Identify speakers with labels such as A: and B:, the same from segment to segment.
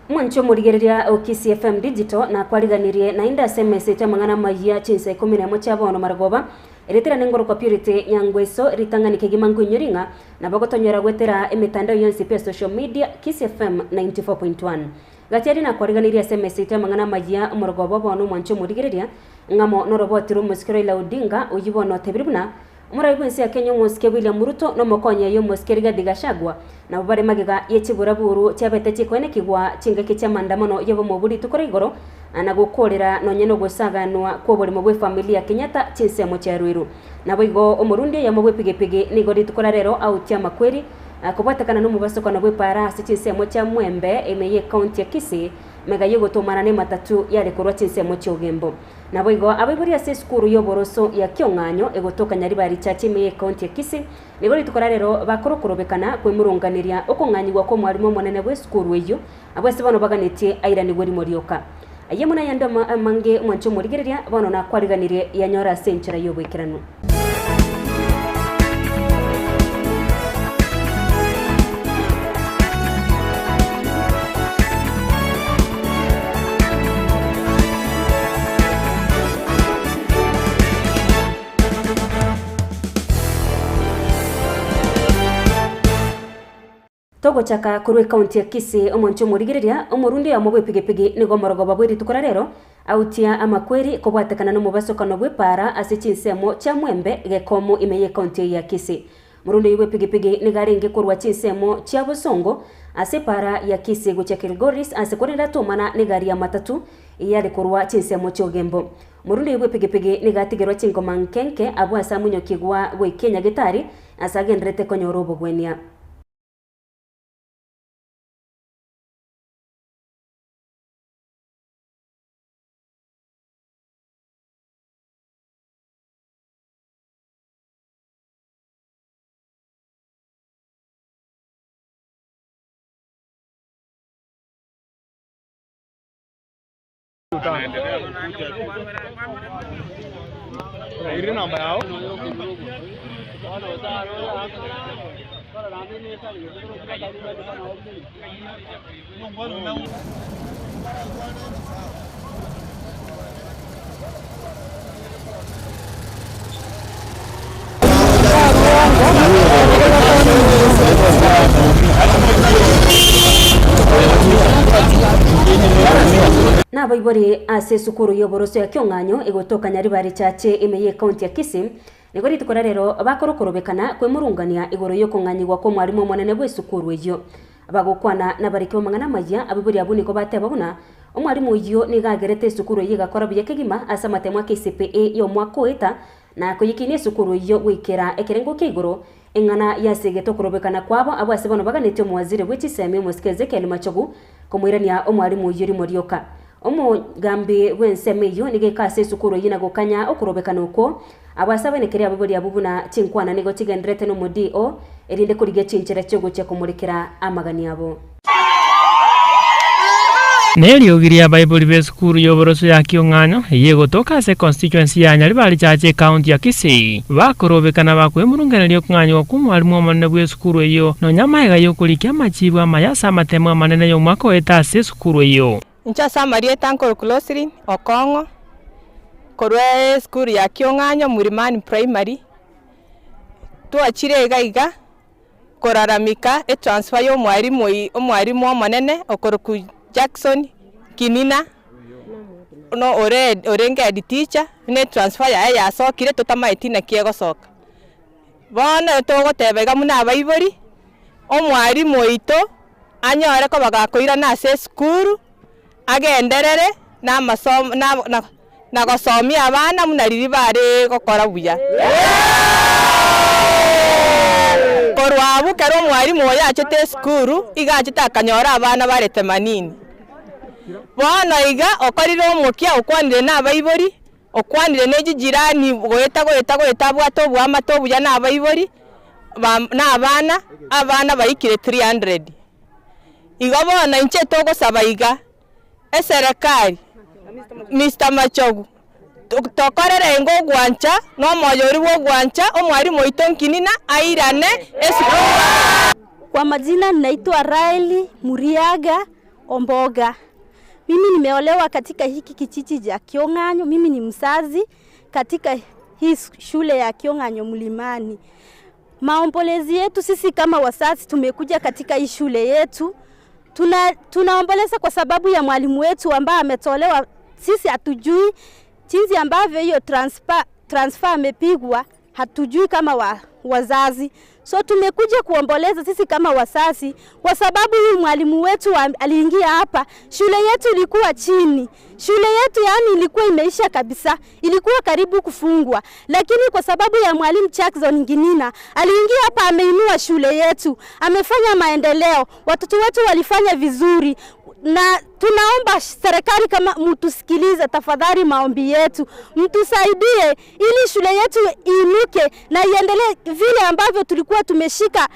A: Mwancho murigereria o KISII FM Digital na kwariganirie na inda SMS ita Amang'ana Amayia chinsa 11 chabono maragoba eretera nengoro kwa purity Nyangweso ritangani kegimangu nyoringa na bagotonyora gwetera emitandao yonse pe social media KISII FM 94.1 gatiari na kwariganirie SMS ita Amang'ana Amayia maragoba bono mwancho murigereria ngamo norobotiro musikiro ila udinga uyibono tebiribuna Muraibu ya Kenya Mosque William Ruto no mokonya yo Mosque Rigathi Gachagua na bare magiga yechibura buru cyabete chikwene kigwa chingeke cha mandamano yebo muburi tukora igoro na gukorera no nyeno gusaganwa ko buri mu familia Kenyatta chinsemo cha Ruiru nabo igo omurundi ya mubwe pigepige ni gori tukora rero au tia makweri kubatakana no mubasoko na bwe para chinsemo cha Mwembe emeye county ya KISII mega yego tomana ne matatu yale korwa chinsemo cha Ugembo nabo igo abiburi ya skuru yo boroso ya Kyong'anyo egotoka nyaribari chache meye county ya KISII nigori tukora rero bakorokorobekana kwe murunganiria okong'anyirwa ko mwarimu monene bwe skuru eyo abwese bano baganete aira ni gori morioka ayemuna yanda mange mwancho murigereria bano na kwariganirie yanyora senchera yo bwekirano Togo chaka kurwe county ya KISII omoncho murigereria omurundi ya mobwe pigepige nigo morogoba bwiri tukora rero autia amakweri kobwatekana no mubasokano bwe para asichinsemo cha Mwembe gekomo imeye county ya KISII murundi yibwe pigepige nigarenge kurwa chinsemo cha Busongo ase para ya KISII guchekera Goris ase korenda tomana nigari ya matatu yale kurwa chinsemo cha Ugembo murundi yibwe pigepige nigatigerwa chingoma nkenke abwa samunyo kigwa bwe Kenya gitari asagendrete konyorobo gwenia
B: Ini namba yao.
A: Na baibori ase sukuru yo boroso ya Kyong'anyo egotoka nyaribari chache emeye county ya KISII nigori tukora rero bakorokorobekana kwe murungania igoro yo kong'anyirwa ko mwarimu monene bwe sukuru eyo abagokwana na barikyo Amang'ana Amayia abibori abuni ko bateba buna omwarimu yo nigagerete sukuru yiga kora buye kegima asa matemwa KCPE yo mwako eta na kuyikinie sukuru yo wikera ekerengo keigoro eng'ana yasegeto korobekana kwabo abwase bono baganete omwazire bw'ekisemi Mosque Machogu komwirania omwarimu yuri morioka omugambi w'enseme yo nigekase sukuru yina gukanya okurobekana uko abasaba nekeri abibori abubuna chinkwana nigo chigendrete no mudio erinde kurigia chinchera cyo guche kumurikira amagani yabo
C: Neri ogiria Bible be skuru yo boroso ya Kyong'anyo yego toka se constituency ya nyaribari chache county ya KISII bakorobekana bakwe murunganira okung'anywa ku mwarimu omonene bwe skuru eyo no nyamaiga yo kulikia machibwa mayasa matemwa manene yo mwako eta se skuru eyo
D: Ncha samarie tankor closely Okongo korwe skuru ya Kyong'anyo Murimani primary tuachire igaiga koraramika transfer yo mwarimu omonene okoroku Jackson Kinina no orenge head teacher ne transfer ya sokire tutamayitina kiego soka bona togotebega muna abaibori omwarimu ito anyore ko bagakoira na ase skuru agenderere na masomo na gosomia abana munariri bare gokora buya korwabu kero mwarimu yachete skuru igachita akanyora abana bare 80 bona iga okorire omukia okwanire na abaibori okwanire neji jirani goeta bwato bwa matobu ya na abaibori na abana bayikire 300 iga bona inche togo sabaiga eserekari Mr. Machogu tokorere ngo gwancha no moyori wo gwancha omwarimu itonkinina airane
E: Kwa majina naitwa Raeli Muriaga Omboga. Mimi nimeolewa katika hiki kijiji cha Kiong'anyo. Mimi ni mzazi katika hii shule ya Kiong'anyo Mlimani. Maombolezi yetu sisi kama wazazi tumekuja katika hii shule yetu. Tunaomboleza kwa sababu ya mwalimu wetu ambaye ametolewa. Sisi hatujui jinsi ambavyo hiyo transfer amepigwa, hatujui kama wazazi. So tumekuja kuomboleza sisi kama wazazi kwa sababu huyu mwalimu wetu aliingia hapa. Shule yetu ilikuwa chini. Shule yetu yani ilikuwa imeisha kabisa. Ilikuwa karibu kufungwa. Lakini kwa sababu ya mwalimu Jackson Nginina aliingia hapa, ameinua shule yetu. Amefanya maendeleo. Watoto wetu walifanya vizuri. Na tunaomba serikali kama mtusikilize tafadhali maombi yetu. Mtusaidie ili shule yetu iinuke na iendelee vile ambavyo tulikuwa tumeshika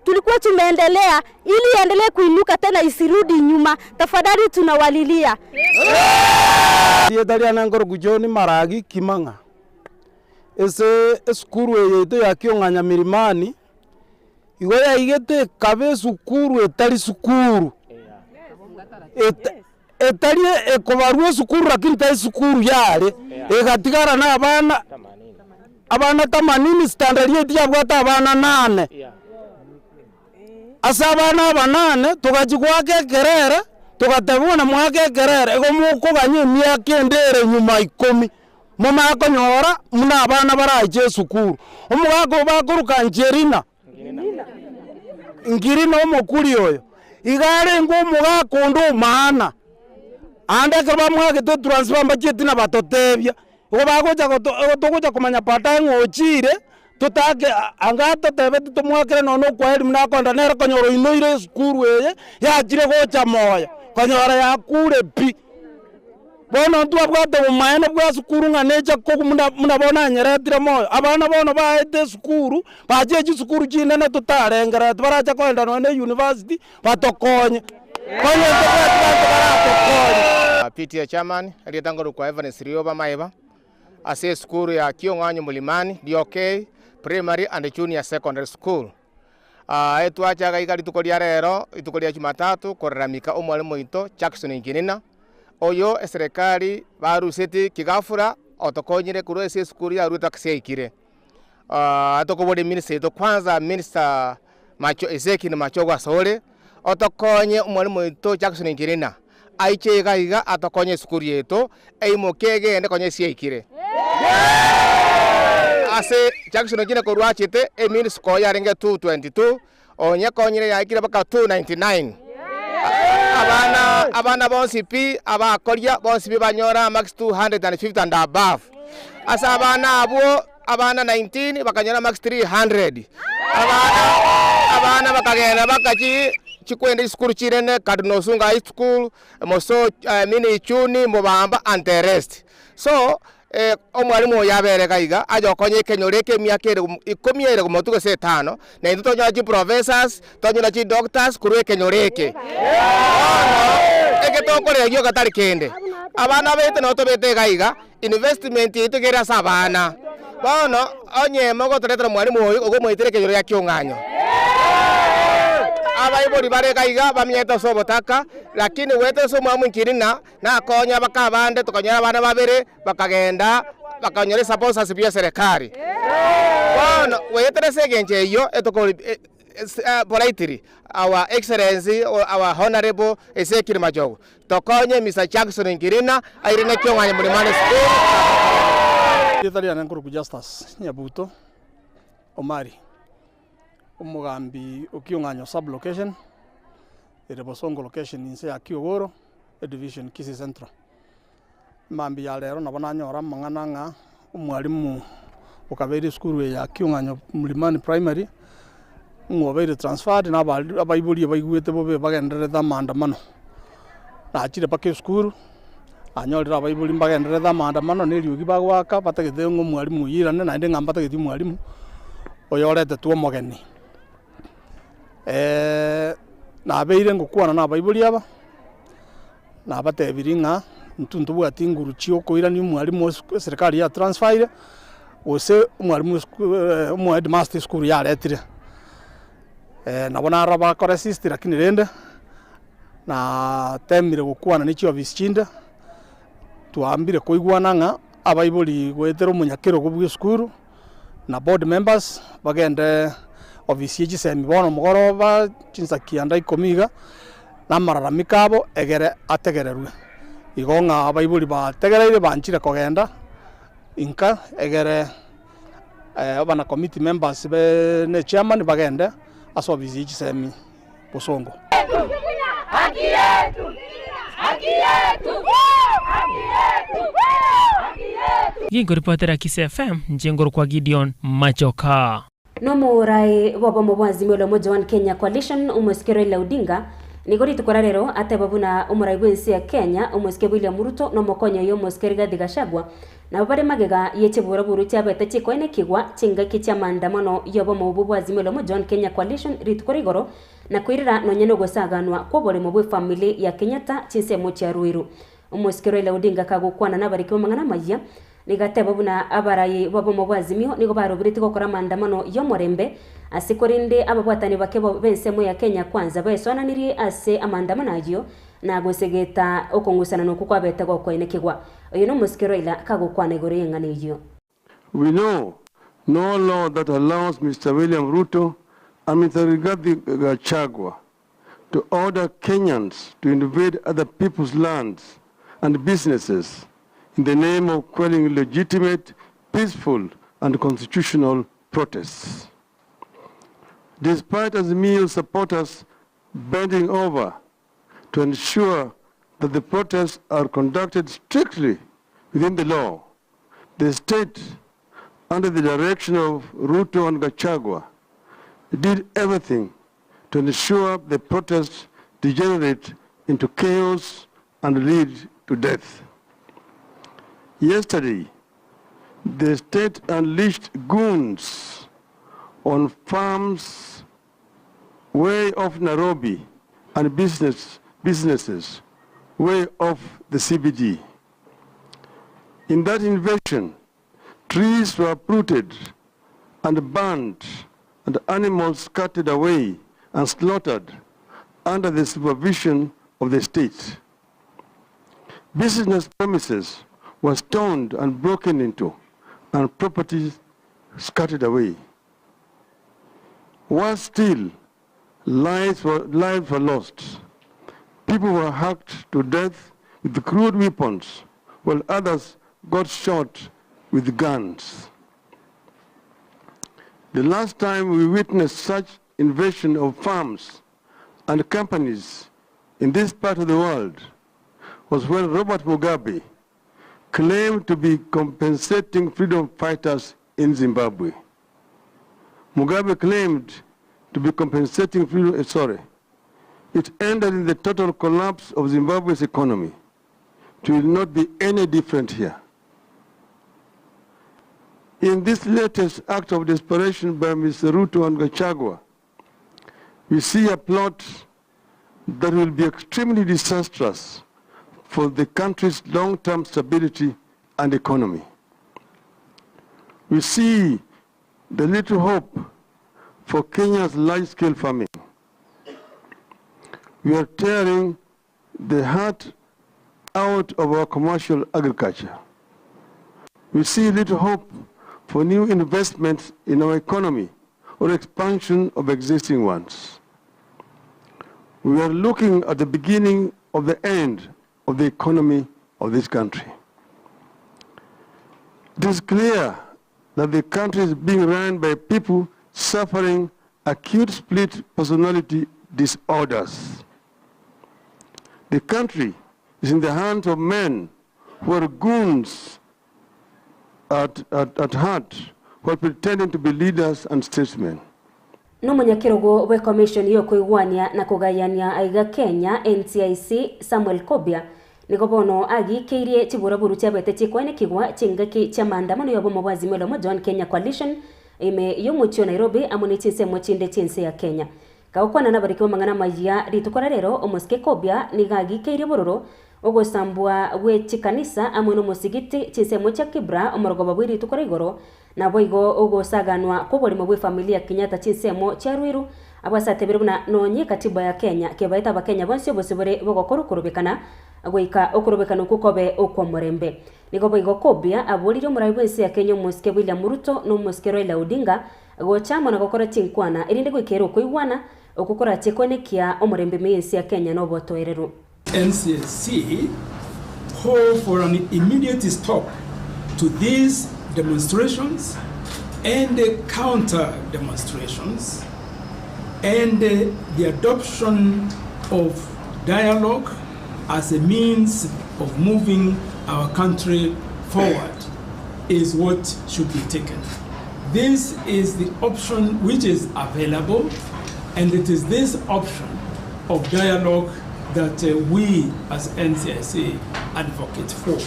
E: tulikuwa tumeendelea, ili iendelee kuinuka tena isirudi nyuma. Tafadhali tunawalilia.
F: Yetalia nangoro gujoni maragi Kimang'a. Ese skuru yeto ya Kiong'anyo Mlimani. Igoya igete kabe sukuru etali sukuru. Etali ekobarwe sukuru lakini tai sukuru yale. Egatigara na abana 80 standard yetu yabwata abana 8. Asa abana 8 tukajigwake kerere tugatebona mwake kerere ego muko ganye myaka endere nyuma 10 mama akonyora muna abana baraje sukuru omugako bakuruka njerina ngirino omukuri oyo igare ngo mugako ndo maana ande kaba mwake to transfer budget na batotebya ugo bagoja gotogoja kumanya pata ngochire tutake angato tebe tumwakire nono kwa elimu na konda nero konyoro inoire sukuru eye yajire gocha moya konyora yakure pi bono ntu abwate umayene bwa sukuru nganecha ko muna bona nyeretire moyo abana bono baete sukuru bajeje sukuru chinene tutarengera baracha kwenda no university batokonye konye batokonye
B: PTA chairman aliyetangwa kwa Evans Rioba Maiba ase skuru ya Kiong'anyo Mlimani DOK Primary and Junior Secondary School. Etwachaga igari tukoria rero itukoria Jumatatu koramika omwalimu ito Jackson Nginina oyo serikali baruseti kigafura otokonyire kuru ese skuru ya ruta kiseikire. Atokobode minister to kwanza minister macho Ezekiel Machogo Asole otokonye omwalimu ito Jackson Nginina aiche gaiga atokonye skuru yeto eimokege ende konye seikire. Ase Jackson Nginina korwachite emini skoya renge 222 onye konyire yakire baka 299. Abana bonsi pi abakoria bonsi banyora max 250 and above. Asa abana 19 bakanyora max 300. Abana bakagenda bakachi chikwende skuru chirene Cardinal Sunga High School moso mini chuni mobamba and the rest. So omwalimu yabere kaiga ajokonye kenyoreke myakere 10 kumotuko se 5 na into tonyaji professors tonyaji doctors kurwe kenyoreke eke tokore yo katari kende abana bete no tobete kaiga investment ito kera sabana bono onye mogo toretera mwalimu oyo ogomwitere kenyoreke ya Kiong'anyo abaibori bare kaiga bamyeta sobotaka lakini wete so mwamu Nginina na konya bakabande tukanyora abana babere bakagenda bakanyore sponsors bya serikali bono wete segenje yo etokoli politely our excellency or our honorable Ezekiel Machogo tokonye Mr. Jackson Nginina airene Kiong'anyo Mlimani school
F: yetalia nangoro justice nyabuto Omari umugambi Kiong'anyo sub location Erebosongo location inse ya Kiogoro division KISII Central mambi ya lero nabona nyora Amang'ana umwalimu ukabere skuru ya Kiong'anyo Mlimani primary ngobere transferred na abayibuli bayigwete bobe bagendereza maandamano na achire pake skuru anyorira abayibuli bagendereza maandamano neriugi bagwaka batagete mwalimu yirane na ndenge ngamba tagete mwalimu oyorete tuo mogeni na beire ngukwana na abayibuli aba na batebiringa ntuntu bwati nguru chio koira ni mwalimu serikali ya transfer ose mwalimu mu headmaster school ya letire nabona araba kore sister lakini rende na temire gukwana nicio viscinda tuambire kuiguana nga abaibuli gwetera munyakiro kubwe skuru na board members bagende ofisi y'Kisemi bono mugoroba chinsakia nda ikomiga na mararamikabo egere ategererwe igonga abaibuli bategereire banchire kogenda inka egere abana committee members be ne chairman bagende aso ofisi y'Kisemi Busongo.
A: Haki yetu! Haki yetu! Haki yetu! Haki yetu!
C: Gingoripotera KISII FM njengoro kwa Gideon Machoka.
A: Nomurai wabo mubwazimio lo moja wa Kenya Coalition umwesikero ila Odinga nigori tukora rero atebabuna umurai wensi ya Kenya umwesike William Ruto no mokonyo yo mwesike Rigathi Gachagua na bare magega yechebura buru cyabete chikoene kigwa chinga kicha maandamano yobo mubwazimio lo moja wa Kenya Coalition ritukora igoro na kwirira nonyene gosaganwa kwa bore mubwe family ya Kenyatta chinse mocha Ruiru umwesikero ila Odinga kagukwana nabarikiwa Amang'Ana Amayia nigateba buna abarayi babo mubwazimio nigo barobiriti gukora maandamano yo morembe asikorinde ababwatani bakebo bensemo ya Kenya kwanza besonanirie ase amandamano ayo na gusegeta okongusana no kukwa beta gokoine kigwa oyo no musikero ila kagukwana igoro yengane iyo.
G: We know no law that allows Mr. William Ruto and Mr. Rigathi Gachagua to order Kenyans to invade other people's lands and businesses in the name of quelling legitimate, peaceful, and constitutional protests. Despite Azimio supporters bending over to ensure that the protests are conducted strictly within the law, the state, under the direction of Ruto and Gachagua, did everything to ensure the protests degenerate into chaos and lead to death. Yesterday, the state unleashed goons on farms way off Nairobi and businesses way off the CBD. In that invasion, trees were uprooted and burned and animals carted away and slaughtered under the supervision of the state. Business premises were stoned and broken into, and property scattered away. Worse still, lives were lost. People were hacked to death with crude weapons, while others got shot with guns. The last time we witnessed such invasion of farms and companies in this part of the world was when Robert Mugabe claimed to be compensating freedom fighters in Zimbabwe. Mugabe claimed to be compensating It ended in the total collapse of Zimbabwe's economy. It will not be any different here. In this latest act of desperation by Mr. Ruto and Gachagua, we see a plot that will be extremely disastrous for the country's long-term stability and economy. We see the little hope for Kenya's large-scale farming. We are tearing the heart out of our commercial agriculture. We see little hope for new investments in our economy or expansion of existing ones. We are looking at the beginning of the end of the economy of this country. It is clear that the country is being run by people suffering acute split personality disorders. The country is in the hands of men who are goons at heart, who are pretending to be leaders and statesmen.
A: No munyakirogo we commission yo kuigwania na kugayania aiga Kenya NCIC Samuel Kobia nigobono agi kirie tibura buru cyabete chikwene kigwa chingaki cha maandamano yobo mubazimwe lo John Kenya Coalition ime yo mucho Nairobi amunitse mo chinde chinse ya Kenya kaukwana nabarikiwa Amang'Ana Amayia ritukora rero omuske Kobia nigagi kirie bururu ogosambwa we chikanisa amuno musigiti chisemo cha Kibra omorogoba bwiri tukora igoro na boigo ogosaganwa kubori mwe familia Kenyatta chisemo cha Ruiru abwasatebire buna nonye katiba ya Kenya kebaita abakenya bonse bosibore bogokora kurubikana goika okurubikana kukobe okwa murembe nigo boigokobia aborire omurayi bwensi ya Kenya Musike William Ruto no Musike Raila Odinga gochama na gokora tinkwana irinde goikera okoigwana okukora tekonekia omurembe mensi ya Kenya no botoerero.
H: NCSC call for an immediate stop to these demonstrations and counter demonstrations and the adoption of dialogue as a means of moving our country forward is what should be taken. This is the option which is available, and it is this option of dialogue that we as NCIC advocate for.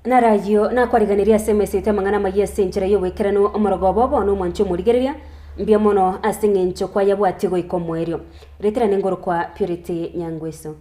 A: Na radio na kwariganiria SMS Amang'ana Amayia senchera yo wekerano omorogobo bono mwancho murigereria mbia mono asingencho kwa yabwatigo ikomwerio retera nengoro kwa Purity Nyangweso.